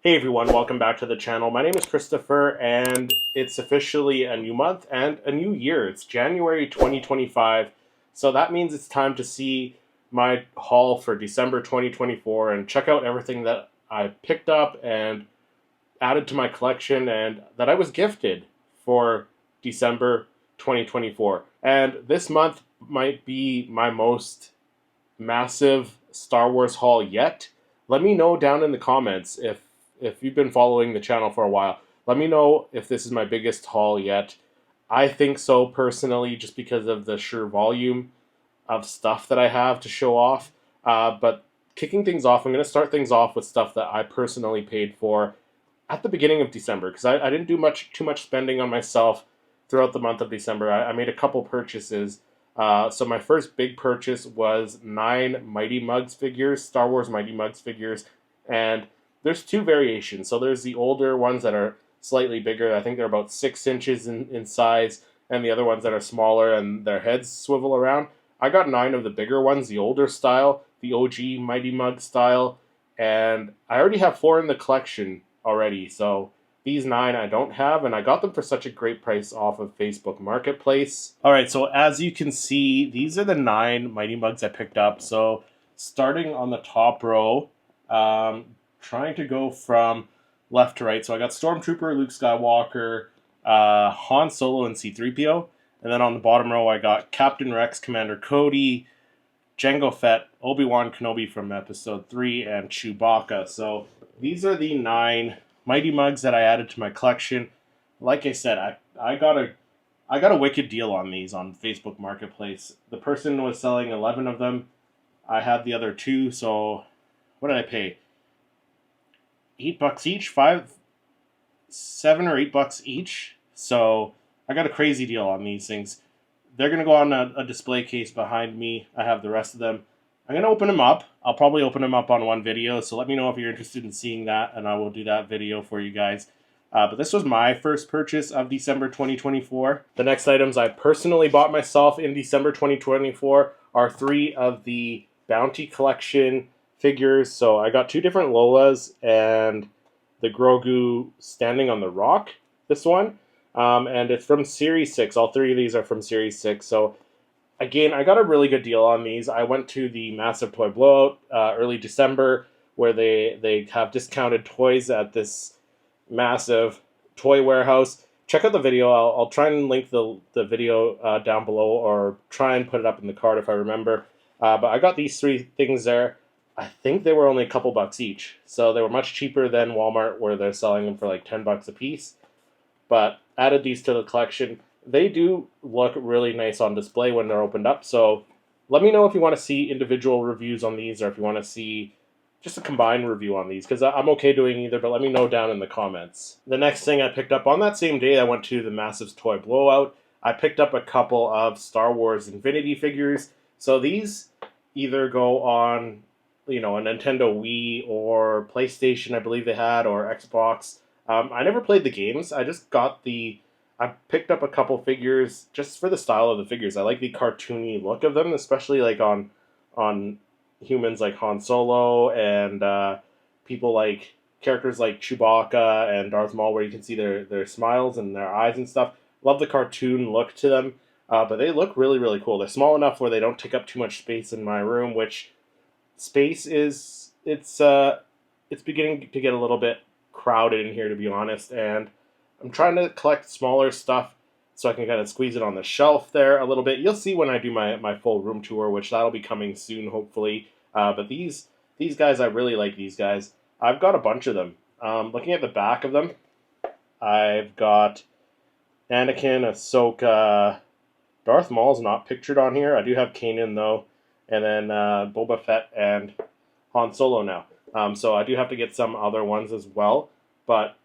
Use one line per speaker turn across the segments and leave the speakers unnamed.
Hey everyone, welcome back to the channel. My name is Christopher and it's officially a new month and a new year. It's January 2025, so that means it's time to see my haul for December 2024 and check out everything that I picked up and added to my collection and that I was gifted for December 2024. And this month might be my most massive Star Wars haul yet. Let me know down in the comments if you've been following the channel for a while. Let me know if this is my biggest haul yet. I think so personally, just because of the sheer volume of stuff that I have to show off. But kicking things off, I'm going to start things off with stuff that I personally paid for at the beginning of December, because I didn't do too much spending on myself throughout the month of December. I made a couple purchases. So my first big purchase was 9 Mighty Mugs figures, Star Wars Mighty Mugs figures, and there's two variations. So there's the older ones that are slightly bigger. I think they're about 6 inches in size, and the other ones that are smaller and their heads swivel around. I got 9 of the bigger ones, the older style, the OG Mighty Mug style, and I already have 4 in the collection already. So these 9 I don't have, and I got them for such a great price off of Facebook Marketplace. Alright, so as you can see, these are the 9 Mighty Mugs I picked up. So starting on the top row, trying to go from left to right. So I got Stormtrooper, Luke Skywalker, Han Solo, and C-3PO. And then on the bottom row, I got Captain Rex, Commander Cody, Jango Fett, Obi-Wan Kenobi from Episode 3, and Chewbacca. So these are the 9 Mighty Mugs that I added to my collection. Like I said, I got a wicked deal on these on Facebook Marketplace. The person was selling 11 of them. I had the other 2, so what did I pay? $8 each, $7 or $8 each. So I got a crazy deal on these things. They're gonna go on a display case behind me. I have the rest of them. I'm gonna open them up. I'll probably open them up on one video. So let me know if you're interested in seeing that, and I will do that video for you guys. But this was my first purchase of December 2024. The next items I personally bought myself in December 2024 are 3 of the Bounty Collection figures. So I got 2 different Lolas and the Grogu standing on the rock, this one. And it's from Series 6. All 3 of these are from Series 6. So again, I got a really good deal on these. I went to the Massive Toy Blowout early December, where they have discounted toys at this massive toy warehouse. Check out the video. I'll try and link the video down below, or try and put it up in the card if I remember. But I got these 3 things there. I think they were only a couple bucks each. So they were much cheaper than Walmart, where they're selling them for like $10 a piece. But added these to the collection. They do look really nice on display when they're opened up. So let me know if you want to see individual reviews on these, or if you want to see just a combined review on these, because I'm okay doing either, but let me know down in the comments. The next thing I picked up on that same day, I went to the Massive Toy Blowout. I picked up a couple of Star Wars Infinity figures. So these either go on, you know, a Nintendo Wii or PlayStation, I believe they had, or Xbox. I never played the games. I picked up a couple figures just for the style of the figures. I like the cartoony look of them, especially like on humans like Han Solo and people like characters like Chewbacca and Darth Maul, where you can see their smiles and their eyes and stuff. Love the cartoon look to them, but they look really, really cool. They're small enough where they don't take up too much space in my room, which space is it's beginning to get a little bit crowded in here, to be honest, and I'm trying to collect smaller stuff so I can kind of squeeze it on the shelf there a little bit. You'll see when I do my full room tour, which that'll be coming soon, hopefully. But these guys, I really like these guys. I've got a bunch of them. Looking at the back of them, I've got Anakin, Ahsoka, Darth Maul's not pictured on here. I do have Kanan, though, and then Boba Fett and Han Solo now. So I do have to get some other ones as well, but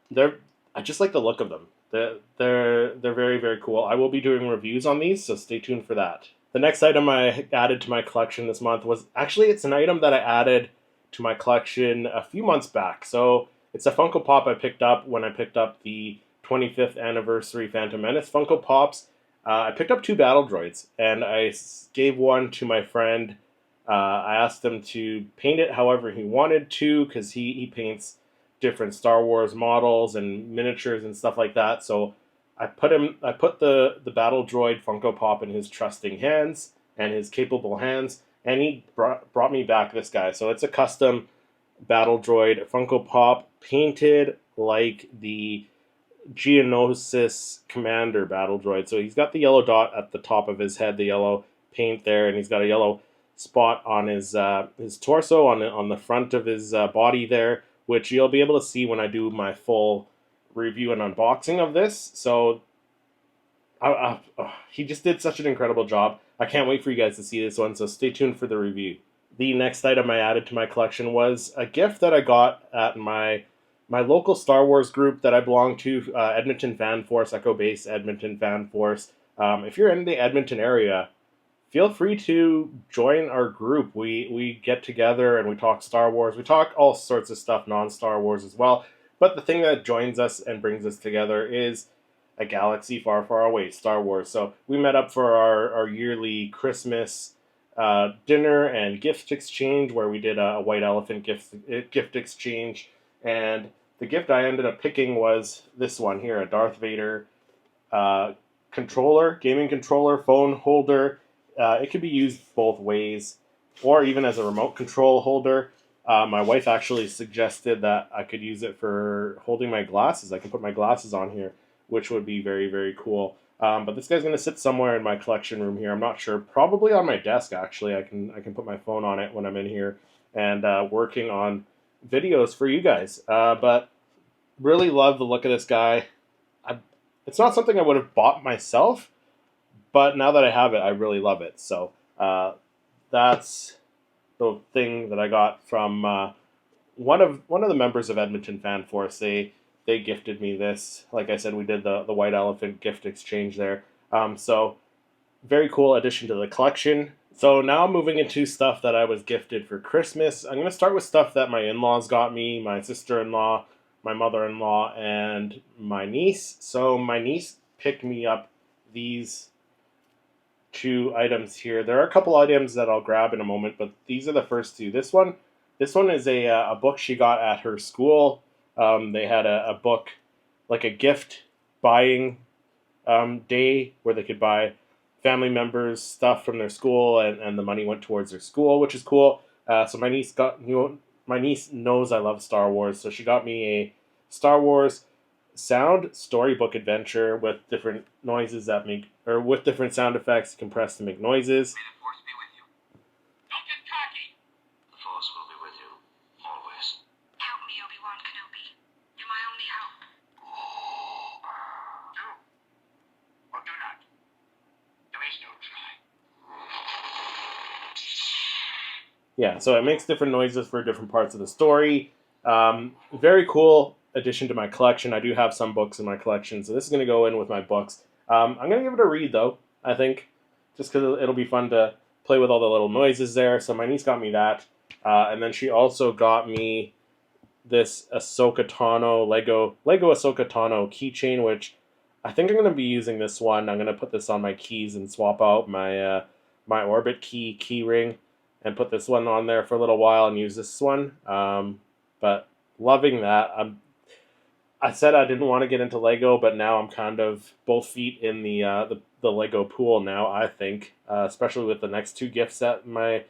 I just like the look of them. They're very, very cool. I will be doing reviews on these, so stay tuned for that. The next item I added to my collection this month was, actually, it's an item that I added to my collection a few months back. So it's a Funko Pop I picked up when I picked up the 25th anniversary Phantom Menace Funko Pops. I picked up 2 battle droids, and I gave one to my friend. I asked him to paint it however he wanted to, because he paints different Star Wars models and miniatures and stuff like that. So I put the battle droid Funko Pop in his trusting hands and his capable hands, and he brought me back this guy. So it's a custom battle droid Funko Pop, painted like the Geonosis Commander battle droid. So he's got the yellow dot at the top of his head, the yellow paint there, and he's got a yellow spot on his torso, on the front of his body there, which you'll be able to see when I do my full review and unboxing of this. So he just did such an incredible job. I can't wait for you guys to see this one, so stay tuned for the review. The next item I added to my collection was a gift that I got at my local Star Wars group that I belong to, Edmonton Fan Force, Echo Base Edmonton Fan Force. If you're in the Edmonton area, feel free to join our group. We get together and we talk Star Wars. We talk all sorts of stuff, non-Star Wars as well. But the thing that joins us and brings us together is a galaxy far, far away, Star Wars. So we met up for our yearly Christmas dinner and gift exchange, where we did a white elephant gift exchange. And the gift I ended up picking was this one here, a Darth Vader controller, gaming controller, phone holder. It could be used both ways, or even as a remote control holder. My wife actually suggested that I could use it for holding my glasses. I can put my glasses on here, which would be very, very cool. But this guy's going to sit somewhere in my collection room here. I'm not sure. Probably on my desk, actually. I can put my phone on it when I'm in here and working on videos for you guys. But really love the look of this guy. It's not something I would have bought myself, but now that I have it, I really love it. So that's the thing that I got from one of the members of Edmonton Fan Force. They gifted me this. Like I said, we did the white elephant gift exchange there. So very cool addition to the collection. So now I'm moving into stuff that I was gifted for Christmas. I'm going to start with stuff that my in-laws got me, my sister-in-law, my mother-in-law, and my niece. So my niece picked me up these two items here. There are a couple items that I'll grab in a moment, but these are the first two. This one is a book she got at her school. They had a book, like a gift buying day, where they could buy family members stuff from their school, and the money went towards their school, which is cool. So my niece knows I love Star Wars, so she got me a Star Wars sound storybook adventure with different noises with different sound effects compressed to make noises.
May the Force be with you. Don't get cocky. The Force will be with you, always.
Help me, Obi-Wan Kenobi. You're my only hope.
Do or do not. There is no try.
Yeah, so it makes different noises for different parts of the story. Very cool addition to my collection. I do have some books in my collection, so this is going to go in with my books. I'm going to give it a read, though, I think, just because it'll be fun to play with all the little noises there. So my niece got me that, and then she also got me this Ahsoka Tano, Lego Ahsoka Tano keychain, which I think I'm going to be using this one. I'm going to put this on my keys and swap out my my Orbit key ring and put this one on there for a little while and use this one. But loving that. I said I didn't want to get into Lego, but now I'm kind of both feet in the Lego pool now, I think, especially with the next two gifts that my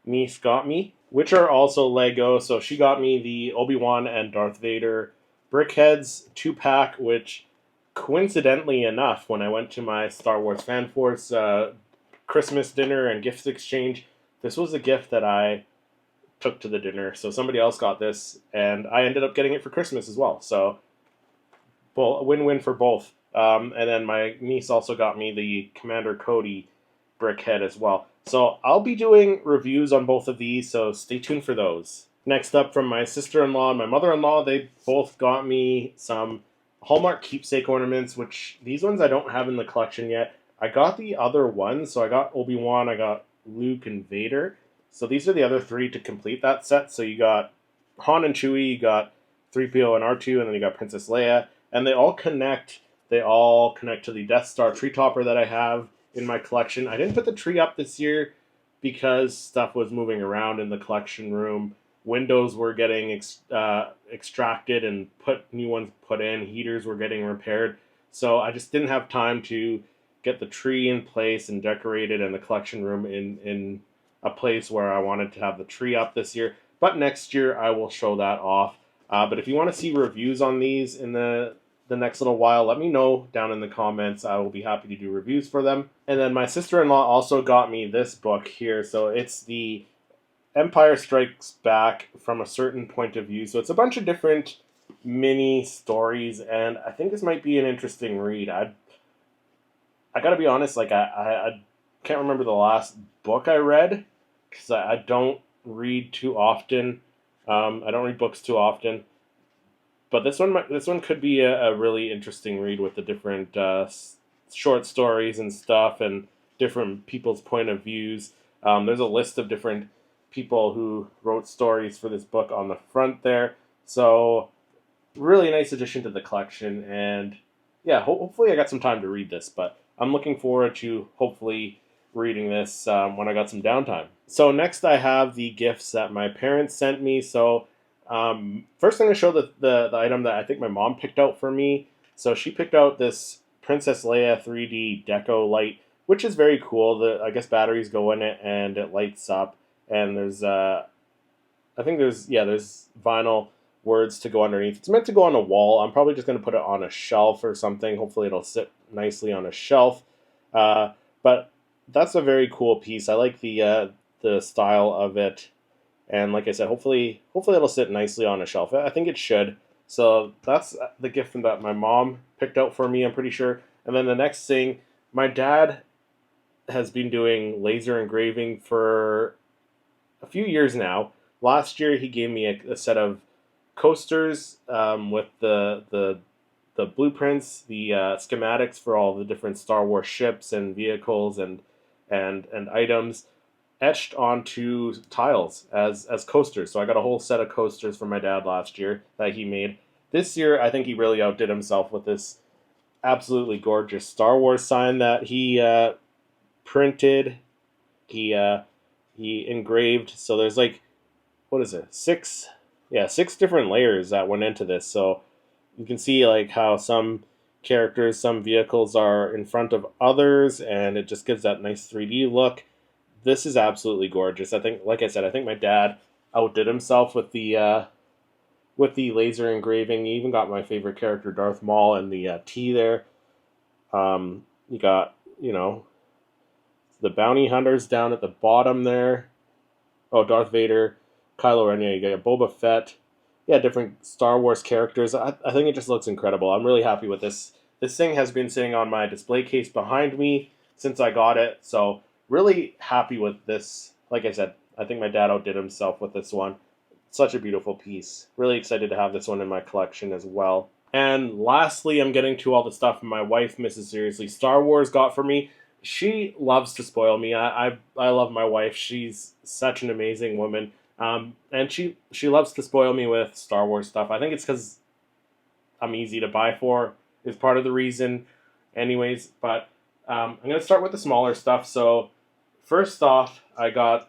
niece got me, which are also Lego. So she got me the Obi-Wan and Darth Vader brickheadz 2-pack, which coincidentally enough, when I went to my Star Wars Fan Force Christmas dinner and gift exchange, this was a gift that I took to the dinner. So somebody else got this, and I ended up getting it for Christmas as well. So win-win for both. And then my niece also got me the Commander Cody brickhead as well. So I'll be doing reviews on both of these, so stay tuned for those. Next up, from my sister-in-law and my mother-in-law, they both got me some Hallmark keepsake ornaments, which these ones I don't have in the collection yet. I got the other ones, so I got Obi-Wan, I got Luke and Vader. So these are the other three to complete that set. So you got Han and Chewie, you got 3PO and R2, and then you got Princess Leia. And they all connect. They all connect to the Death Star tree topper that I have in my collection. I didn't put the tree up this year because stuff was moving around in the collection room. windows were getting extracted and new ones put in. Heaters were getting repaired. So I just didn't have time to get the tree in place and decorated and the collection room in a place where I wanted to have the tree up this year. But next year I will show that off. But if you want to see reviews on these in the next little while, let me know down in the comments. I will be happy to do reviews for them. And then my sister-in-law also got me this book here. So it's the Empire Strikes Back from a Certain Point of View. So it's a bunch of different mini stories, and I think this might be an interesting read. I gotta be honest, like I can't remember the last book I read because I don't read too often. I don't read books too often, but this one could be a really interesting read with the different short stories and stuff and different people's point of views. There's a list of different people who wrote stories for this book on the front there, so really nice addition to the collection. And yeah, hopefully I got some time to read this, but I'm looking forward to hopefully reading this when I got some downtime. So next I have the gifts that my parents sent me. So first I'm going to show the item that I think my mom picked out for me. So she picked out this Princess Leia 3D deco light, which is very cool. I guess batteries go in it and it lights up. And there's I think there's vinyl words to go underneath. It's meant to go on a wall. I'm probably just going to put it on a shelf or something. Hopefully it'll sit nicely on a shelf. But that's a very cool piece. I like the style of it. And like I said, hopefully it'll sit nicely on a shelf. I think it should. So that's the gift that my mom picked out for me, I'm pretty sure. And then the next thing, my dad has been doing laser engraving for a few years now. Last year he gave me a set of coasters with the blueprints, the schematics for all the different Star Wars ships and vehicles and items etched onto tiles as coasters. So I got a whole set of coasters from my dad last year that he made. This year I think he really outdid himself with this absolutely gorgeous Star Wars sign that he printed. He engraved. So there's like, what is it? Six different layers that went into this. So you can see like how some characters, some vehicles are in front of others, and it just gives that nice 3D look. This is absolutely gorgeous. I think, like I said, I think my dad outdid himself with the laser engraving. He even got my favorite character, Darth Maul, and the T there. You got, the bounty hunters down at the bottom there. Oh, Darth Vader, Kylo Ren, you got Boba Fett. Yeah, different Star Wars characters. I think it just looks incredible. I'm really happy with this. This thing has been sitting on my display case behind me since I got it. So really happy with this. Like I said, I think my dad outdid himself with this one. Such a beautiful piece. Really excited to have this one in my collection as well. And lastly, I'm getting to all the stuff my wife, Mrs. Seriously Star Wars, got for me. She loves to spoil me. I love my wife. She's such an amazing woman. And she loves to spoil me with Star Wars stuff. I think it's because I'm easy to buy for is part of the reason. Anyways, but I'm going to start with the smaller stuff. So first off, I got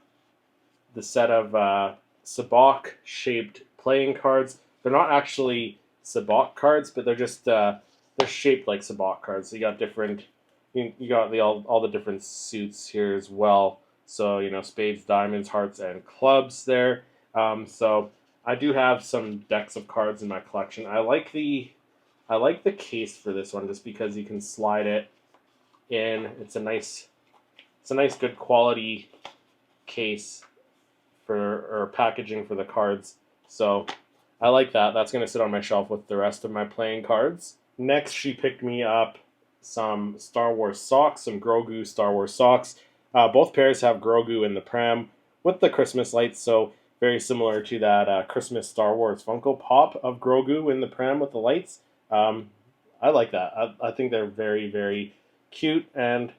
the set of Sabacc-shaped playing cards. They're not actually Sabacc cards, but they're just they're shaped like Sabacc cards. So you got different... You got all the different suits here as well. So, spades, diamonds, hearts, and clubs there. So I do have some decks of cards in my collection. I like the case for this one just because you can slide it in. It's a nice good quality case or packaging for the cards. So I like that. That's going to sit on my shelf with the rest of my playing cards. Next, she picked me up some Star Wars socks, some Grogu Star Wars socks. Both pairs have Grogu in the pram with the Christmas lights, so very similar to that Christmas Star Wars Funko Pop of Grogu in the pram with the lights. I like that. I think they're very, very cute, and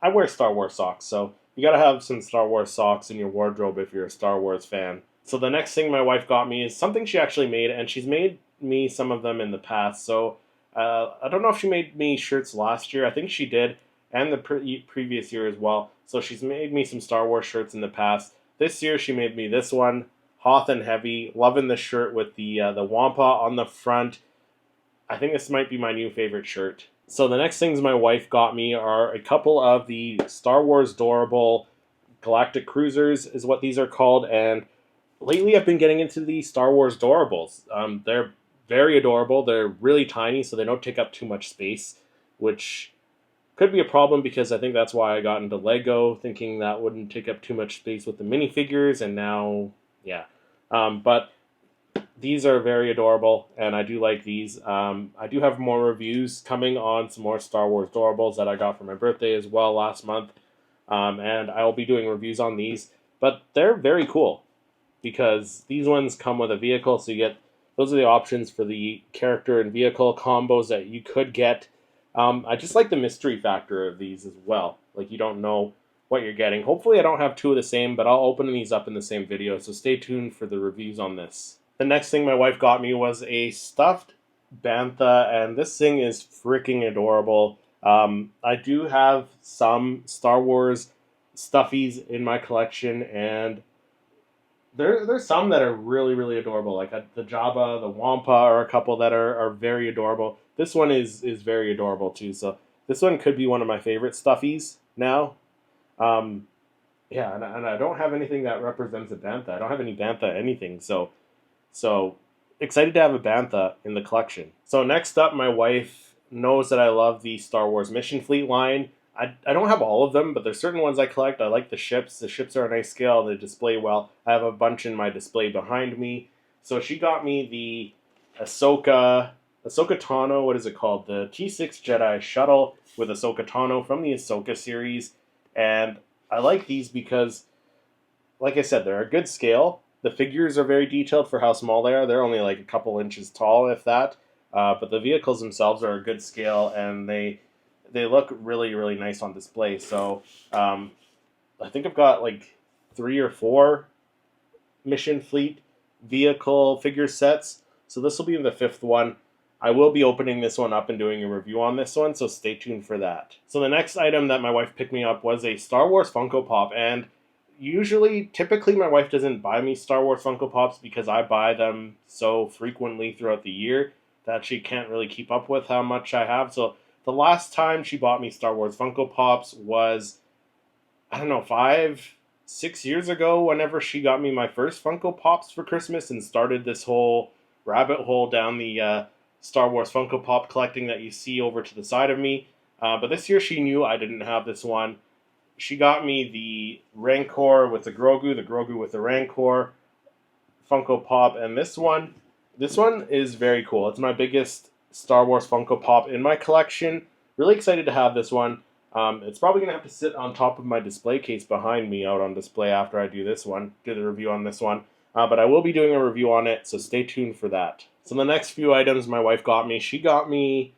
I wear Star Wars socks, so you gotta have some Star Wars socks in your wardrobe if you're a Star Wars fan. So the next thing my wife got me is something she actually made, and she's made me some of them in the past, so I don't know if she made me shirts last year. I think she did, and the previous year as well. So she's made me some Star Wars shirts in the past. This year she made me this one, Hoth and Heavy. Loving the shirt with the Wampa on the front. I think this might be my new favorite shirt. So the next things my wife got me are a couple of the Star Wars Durable Galactic Cruisers is what these are called. And lately I've been getting into the Star Wars Durables. They're very adorable. They're really tiny, so they don't take up too much space, which could be a problem because I think that's why I got into Lego, thinking that wouldn't take up too much space with the minifigures, and now, yeah. But these are very adorable, and I do like these. I do have more reviews coming on some more Star Wars Durables that I got for my birthday as well last month, and I will be doing reviews on these. But they're very cool because these ones come with a vehicle, so you get those are the options for the character and vehicle combos that you could get. I just like the mystery factor of these as well. Like, you don't know what you're getting. Hopefully I don't have two of the same, but I'll open these up in the same video, so stay tuned for the reviews on this. The next thing my wife got me was a stuffed Bantha, and this thing is freaking adorable. I do have some Star Wars stuffies in my collection, and there's some that are really, really adorable. Like the Jabba, the Wampa are a couple that are very adorable. This one is very adorable too. So this one could be one of my favorite stuffies now. Yeah, and I don't have anything that represents a Bantha. I don't have any Bantha anything. So excited to have a Bantha in the collection. So next up, my wife knows that I love the Star Wars Mission Fleet line. I don't have all of them, but there's certain ones I collect. I like the ships. The ships are a nice scale. They display well. I have a bunch in my display behind me. So she got me the Ahsoka Tano. What is it called? The T6 Jedi Shuttle with Ahsoka Tano from the Ahsoka series. And I like these because, like I said, they're a good scale. The figures are very detailed for how small they are. They're only like a couple inches tall, if that. But the vehicles themselves are a good scale, and they look really, really nice on display. So I think I've got like 3 or 4 Mission Fleet vehicle figure sets. So this will be the 5th one. I will be opening this one up and doing a review on this one, so stay tuned for that. So the next item that my wife picked me up was a Star Wars Funko Pop, and typically my wife doesn't buy me Star Wars Funko Pops because I buy them so frequently throughout the year that she can't really keep up with how much I have. So the last time she bought me Star Wars Funko Pops was, I don't know, 5-6 years ago, whenever she got me my first Funko Pops for Christmas and started this whole rabbit hole down the Star Wars Funko Pop collecting that you see over to the side of me. But this year she knew I didn't have this one. She got me the Rancor with the Grogu with the Rancor Funko Pop, and this one is very cool. It's my biggest Star Wars Funko Pop in my collection. Really excited to have this one. It's probably going to have to sit on top of my display case behind me out on display after I do the review on this one. But I will be doing a review on it, so stay tuned for that. So the next few items my wife got me, she's gotten me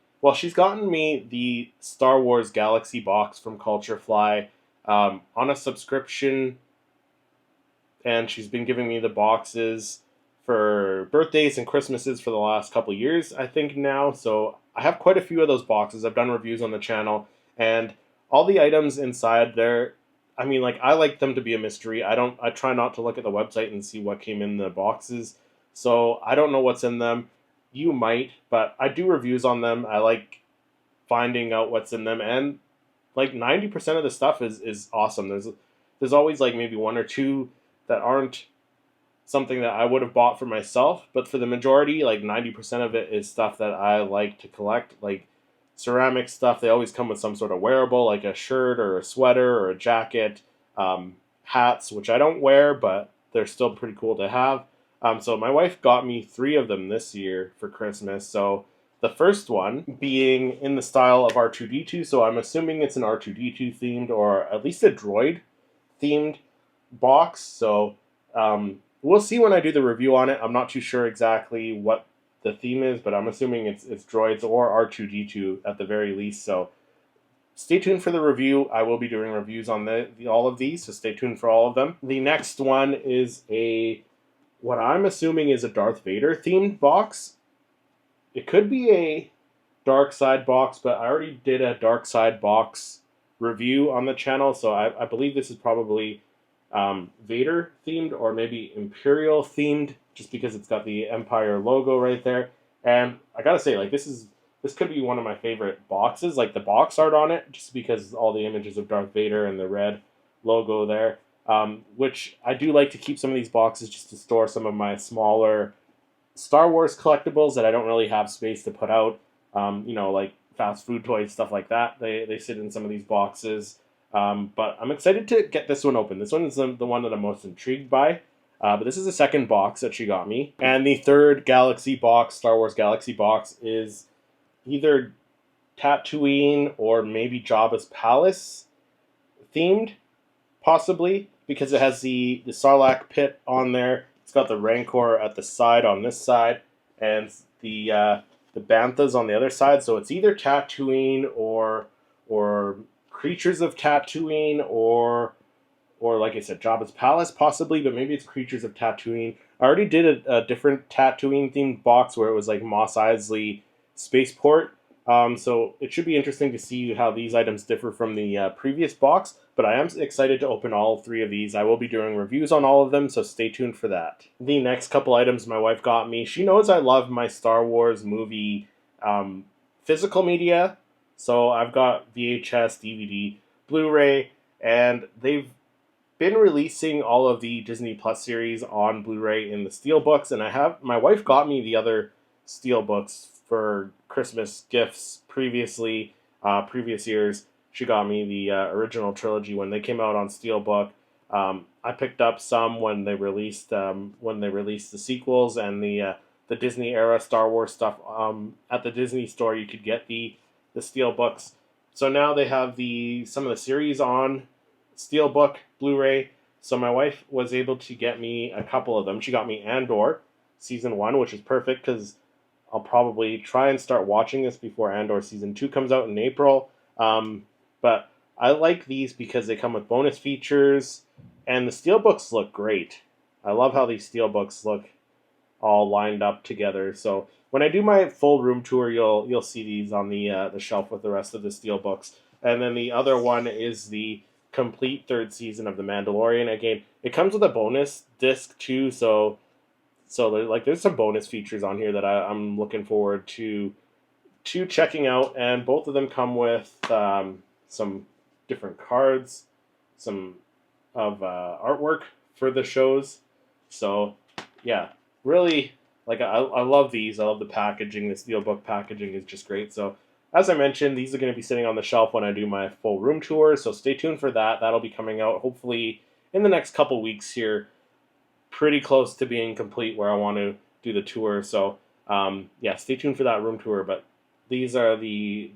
the Star Wars Galaxy box from Culture Fly on a subscription, and she's been giving me the boxes for birthdays and Christmases for the last couple years, I think now. So I have quite a few of those boxes. I've done reviews on the channel, and all the items inside there, I mean, like, I like them to be a mystery. I try not to look at the website and see what came in the boxes. So I don't know what's in them. You might, but I do reviews on them. I like finding out what's in them, and like 90% of the stuff is awesome. There's always like maybe 1 or 2 that aren't something that I would have bought for myself, but for the majority, like 90% of it is stuff that I like to collect, like ceramic stuff. They always come with some sort of wearable, like a shirt or a sweater or a jacket, hats, which I don't wear, but they're still pretty cool to have. So my wife got me 3 of them this year for Christmas. So the first one being in the style of R2-D2, so I'm assuming it's an R2-D2 themed or at least a droid themed box. So we'll see when I do the review on it. I'm not too sure exactly what the theme is, but I'm assuming it's droids or R2-D2 at the very least. So stay tuned for the review. I will be doing reviews on all of these, so stay tuned for all of them. The next one is what I'm assuming is a Darth Vader themed box. It could be a Dark Side box, but I already did a Dark Side box review on the channel, so I believe this is probably Vader themed or maybe Imperial themed, just because it's got the Empire logo right there. And I gotta say, like, this could be one of my favorite boxes. Like the box art on it, just because all the images of Darth Vader and the red logo there. Which I do like to keep some of these boxes just to store some of my smaller Star Wars collectibles that I don't really have space to put out. Like fast food toys, stuff like that. They sit in some of these boxes. But I'm excited to get this one open. This one is the one that I'm most intrigued by. But this is the second box that she got me. And the third Galaxy box, Star Wars Galaxy box, is either Tatooine or maybe Jabba's Palace themed, possibly, because it has the Sarlacc pit on there. It's got the Rancor at the side on this side, and the Banthas on the other side. So it's either Tatooine or Creatures of Tatooine or like I said, Jabba's Palace possibly, but maybe it's Creatures of Tatooine. I already did a different Tatooine themed box where it was like Mos Eisley Spaceport. So it should be interesting to see how these items differ from the previous box, but I am excited to open all three of these. I will be doing reviews on all of them, so stay tuned for that. The next couple items my wife got me, she knows I love my Star Wars movie physical media, so I've got VHS, DVD, Blu-ray, and they've been releasing all of the Disney Plus series on Blu-ray in the Steelbooks, and my wife got me the other Steelbooks for Christmas gifts previously, previous years. She got me the original trilogy when they came out on Steelbook. I picked up some when they released the sequels and the Disney era Star Wars stuff. At the Disney store, you could get the Steelbooks. So now they have some of the series on Steelbook Blu-ray. So my wife was able to get me a couple of them. She got me Andor Season 1, which is perfect because I'll probably try and start watching this before Andor Season 2 comes out in April. But I like these because they come with bonus features, and the Steelbooks look great. I love how these Steelbooks look all lined up together. So when I do my full room tour, you'll see these on the shelf with the rest of the Steelbooks. And then the other one is the complete third season of The Mandalorian. Again, it comes with a bonus disc too, so there's some bonus features on here that I'm looking forward to checking out, and both of them come with some different cards, some of artwork for the shows. So yeah, really, like I love these. I love the packaging. The Steelbook packaging is just great. So as I mentioned, these are going to be sitting on the shelf when I do my full room tour, so stay tuned for that. That'll be coming out hopefully in the next couple weeks here, pretty close to being complete where I want to do the tour. So yeah, stay tuned for that room tour. But these are the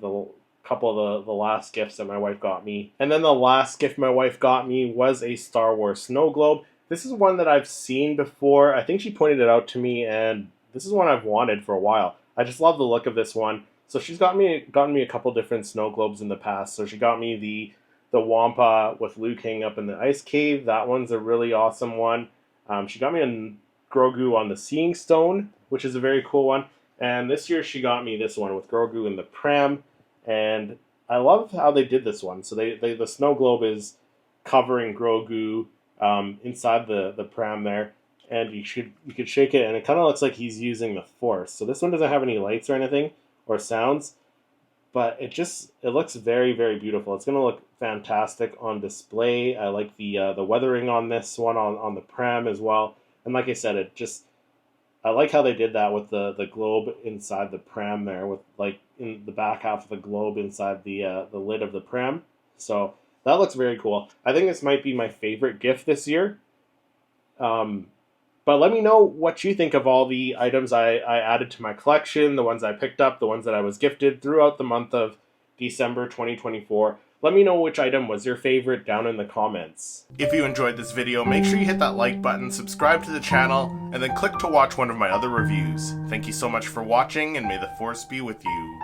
couple of the last gifts that my wife got me. And then the last gift my wife got me was a Star Wars snow globe. This is one that I've seen before. I think she pointed it out to me, and this is one I've wanted for a while. I just love the look of this one. So she's gotten me a couple different snow globes in the past. So she got me the Wampa with Luke hanging up in the ice cave. That one's a really awesome one. She got me a Grogu on the Seeing Stone, which is a very cool one. And this year she got me this one with Grogu in the pram. And I love how they did this one. So the snow globe is covering Grogu inside the pram there. And you could shake it, and it kind of looks like he's using the Force. So this one doesn't have any lights or anything or sounds, but it looks very, very beautiful. It's going to look fantastic on display. I like the weathering on this one on the pram as well. And like I said, I like how they did that with the globe inside the pram there, with like in the back half of the globe inside the lid of the pram. So that looks very cool. I think this might be my favorite gift this year. But let me know what you think of all the items I added to my collection, the ones I picked up, the ones that I was gifted throughout the month of December 2024. Let me know which item was your favorite down in the comments. If you enjoyed this video, make sure you hit that like button, subscribe to the channel, and then click to watch one of my other reviews. Thank you so much for watching, and may the Force be with you.